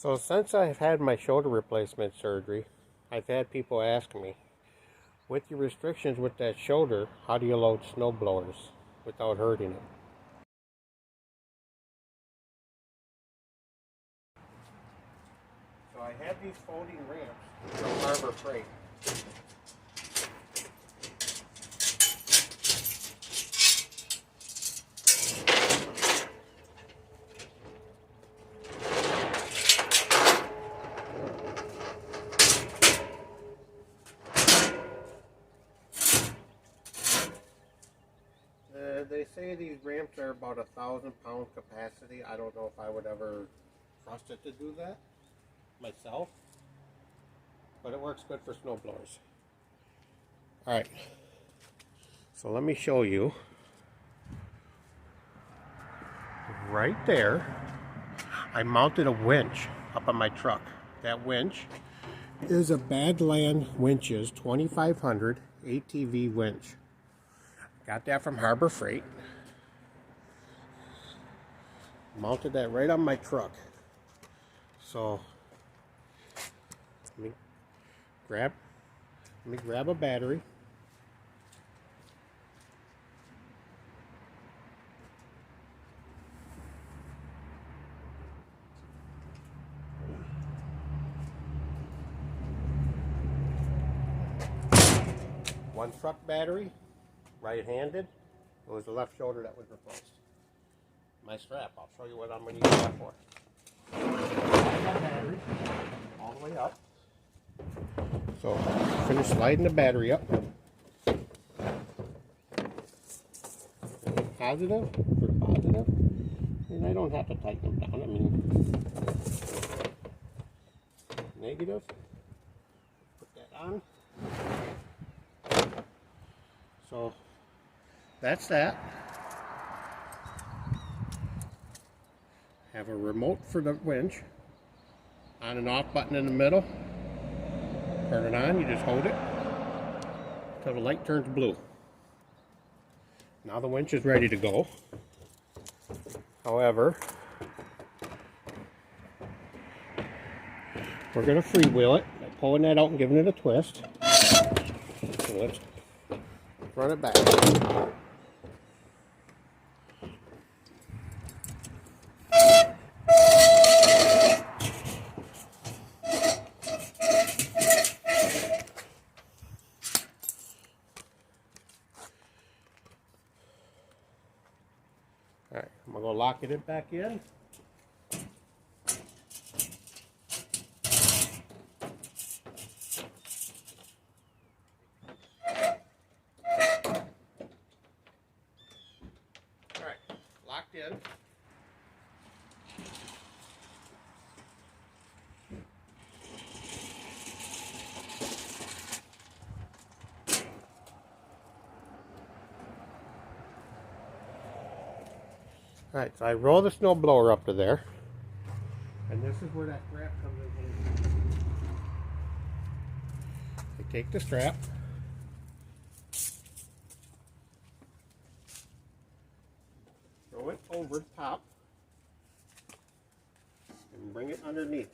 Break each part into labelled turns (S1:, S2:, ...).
S1: So since I've had my shoulder replacement surgery, I've had people ask me, with your restrictions with that shoulder, how do you load snow blowers without hurting it? So I have these folding ramps from Harbor Freight. They say these ramps are about 1,000-pound capacity. I don't know if I would ever trust it to do that myself, but it works good for snow blowers. Alright, so let me show you. Right there, I mounted a winch up on my truck. That winch is a Badland Winch's 2500 ATV winch. Got that from Harbor Freight. Mounted that right on my truck. So let me grab a battery. One truck battery, right-handed. It was the left shoulder that was replaced. My strap, I'll show you what I'm going to use that for. My battery all the way up. So, finish sliding the battery up. Positive for positive. And I don't have to tighten them down. I mean, negative. Put that on. So, that's that. Have a remote for the winch. On and off button in the middle. Turn it on, you just hold it until the light turns blue. Now the winch is ready to go. However, we're going to freewheel it by pulling that out and giving it a twist. So let's run it back. Alright, I'm going to lock it back in. Alright, locked in. Alright, so I roll the snow blower up to there, and this is where that strap comes in. I take the strap, throw it over the top, and bring it underneath.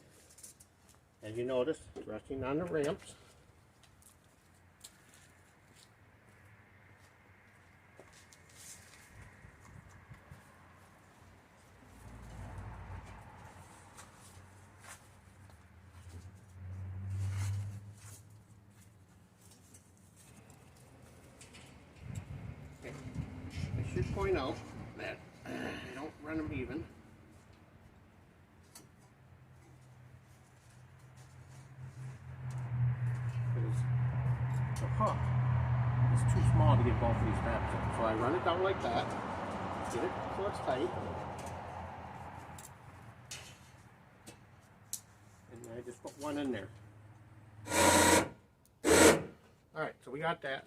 S1: As you notice, it's resting on the ramps. I should point out that I don't run them even. Because the hook is too small to get both of these straps in. So I run it down like that, get it so it's tight, and I just put one in there. Alright, so we got that.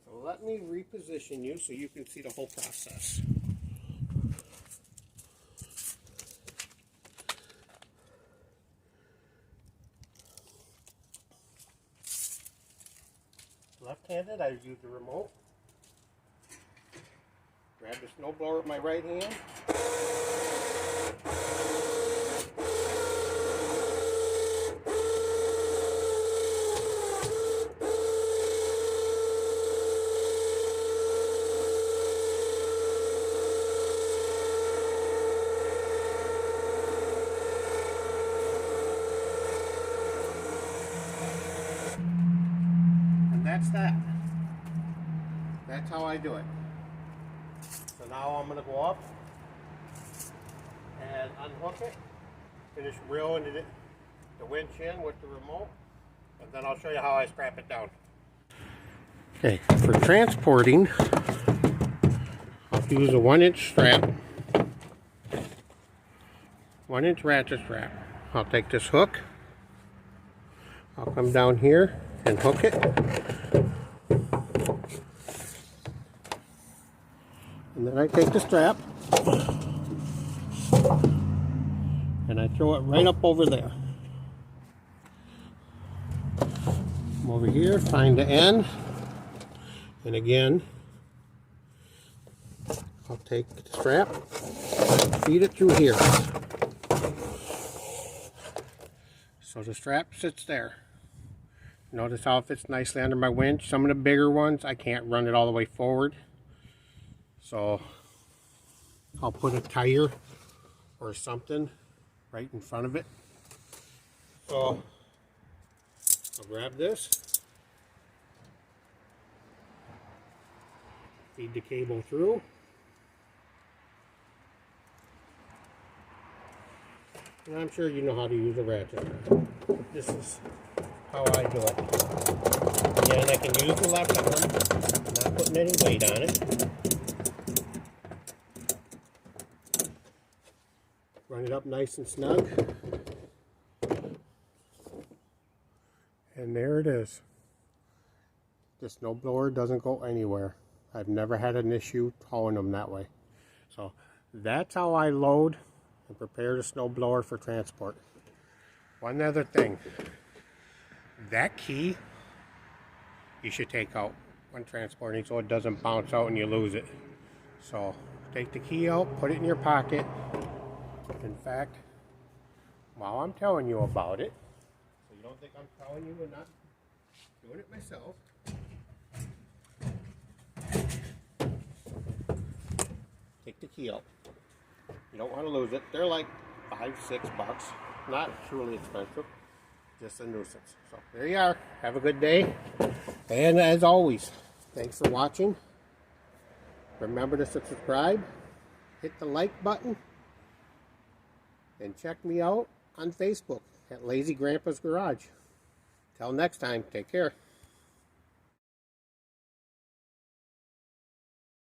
S1: So let me reposition you so you can see the whole process. Left-handed, I use the remote. Grab the snowblower with my right hand. that's that. That's how I do it. So now I'm going to go up and unhook it, finish reeling the winch in with the remote, and then I'll show you how I strap it down. Okay, for transporting, I'll use a 1-inch strap, 1-inch ratchet strap. I'll take this hook, I'll come down here and hook it, and then I take the strap and I throw it right up over there. Come over here, find the end, and again I'll take the strap, feed it through here. So the strap sits there. Notice how it fits nicely under my winch. Some of the bigger ones, I can't run it all the way forward. So I'll put a tire or something right in front of it. So I'll grab this, feed the cable through, and I'm sure you know how to use a ratchet. This is how I do it. Again, I can use the left arm, I'm not putting any weight on it. Run it up nice and snug. And there it is. The snowblower doesn't go anywhere. I've never had an issue towing them that way. So that's how I load and prepare the snowblower for transport. One other thing. That key you should take out when transporting so it doesn't bounce out and you lose it. So take the key out, put it in your pocket. In fact, while I'm telling you about it, so you don't think I'm telling you and not doing it myself, take the key out. You don't want to lose it. They're like $5-6, not truly expensive, just a nuisance. So there you are. Have a good day. And as always, thanks for watching. Remember to subscribe, hit the like button, and check me out on Facebook at Lazy Grandpa's Garage. Till next time, take care.